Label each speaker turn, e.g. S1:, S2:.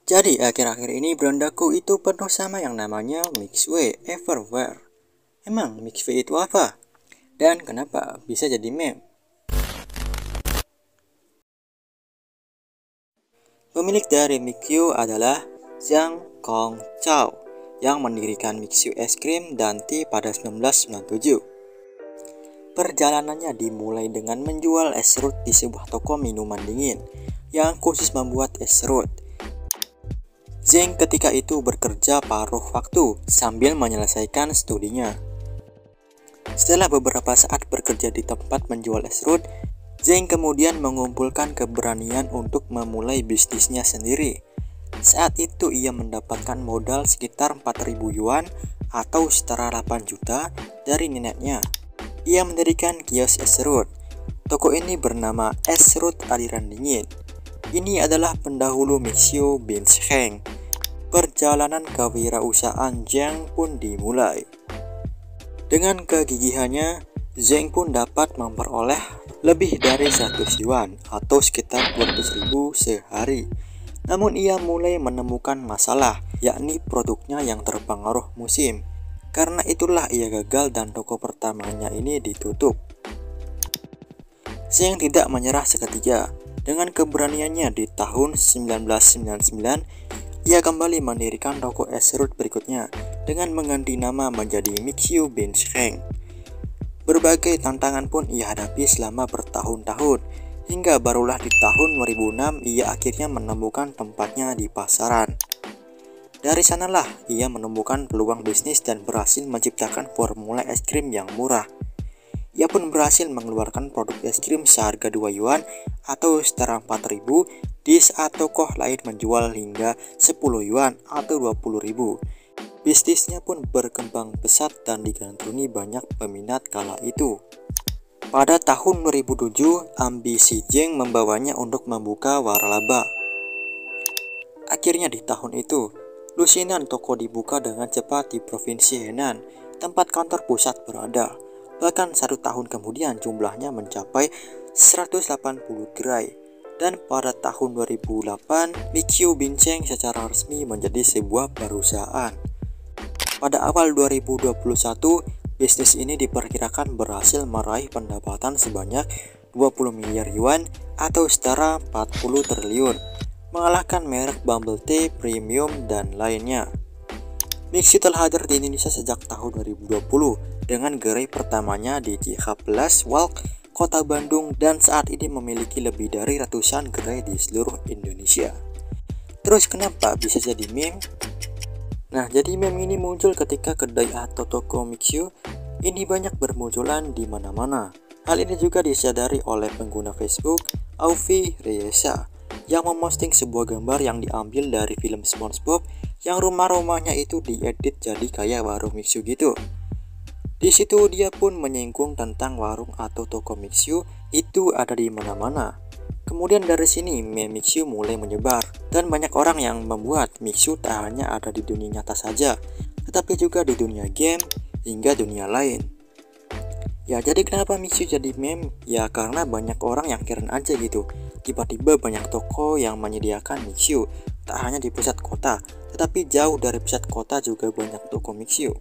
S1: Jadi akhir-akhir ini berandaku itu penuh sama yang namanya Mixway Everywhere. Emang Mixway itu apa? Dan kenapa bisa jadi meme? Pemilik dari Mixu adalah Zhang Kongchao yang mendirikan Mixu Es Krim dan Tea pada 1997. Perjalanannya dimulai dengan menjual es serut di sebuah toko minuman dingin yang khusus membuat es serut. Zhang ketika itu bekerja paruh waktu sambil menyelesaikan studinya. Setelah beberapa saat bekerja di tempat menjual es serut, Zhang kemudian mengumpulkan keberanian untuk memulai bisnisnya sendiri. Saat itu ia mendapatkan modal sekitar 4.000 yuan atau setara 8 juta dari neneknya. Ia mendirikan kios es serut. Toko ini bernama Es Serut Aliran Dingin. Ini adalah pendahulu Mixu Binsheng. Perjalanan kewirausahaan Zhang pun dimulai. Dengan kegigihannya, Zhang pun dapat memperoleh lebih dari 100 yuan atau sekitar 200.000 sehari. Namun ia mulai menemukan masalah, yakni produknya yang terpengaruh musim. Karena itulah ia gagal dan toko pertamanya ini ditutup. Zhang tidak menyerah seketika. Dengan keberaniannya di tahun 1999, ia kembali mendirikan toko es serut berikutnya dengan mengganti nama menjadi Mixu Binsheng. Berbagai tantangan pun ia hadapi selama bertahun-tahun, hingga barulah di tahun 2006 ia akhirnya menemukan tempatnya di pasaran. Dari sanalah ia menemukan peluang bisnis dan berhasil menciptakan formula es krim yang murah. Ia pun berhasil mengeluarkan produk es krim seharga 2 yuan atau setara 4.000 di saat toko lain menjual hingga 10 yuan atau 20.000. Bisnisnya pun berkembang pesat dan digandrungi banyak peminat kala itu. Pada tahun 2007, ambisi Zhang membawanya untuk membuka waralaba. Akhirnya di tahun itu, lusinan toko dibuka dengan cepat di Provinsi Henan, tempat kantor pusat berada. Bahkan 1 tahun kemudian jumlahnya mencapai 180 gerai. Dan pada tahun 2008, Mixu Binsheng secara resmi menjadi sebuah perusahaan. Pada awal 2021, bisnis ini diperkirakan berhasil meraih pendapatan sebanyak 20 miliar yuan atau setara 40 triliun, mengalahkan merek Bubble Tea, Premium, dan lainnya. Mixu telah hadir di Indonesia sejak tahun 2020 dengan gerai pertamanya di Cihampelas Walk, Kota Bandung, dan saat ini memiliki lebih dari ratusan gerai di seluruh Indonesia. Terus kenapa bisa jadi meme? Nah, jadi meme ini muncul ketika kedai atau toko Mixu ini banyak bermunculan di mana-mana. Hal ini juga disadari oleh pengguna Facebook Aufi Reyesa yang memposting sebuah gambar yang diambil dari film SpongeBob yang rumah-rumahnya itu diedit jadi kayak warung Mixu gitu. Di situ dia pun menyinggung tentang warung atau toko Mixu itu ada di mana-mana. Kemudian dari sini meme Mixu mulai menyebar dan banyak orang yang membuat Mixu tak hanya ada di dunia nyata saja, tetapi juga di dunia game hingga dunia lain. Ya, jadi kenapa Mixu jadi meme? Ya karena banyak orang yang keren aja gitu. Tiba-tiba banyak toko yang menyediakan Mixu, tak hanya di pusat kota, tetapi jauh dari pusat kota juga banyak toko Mixu.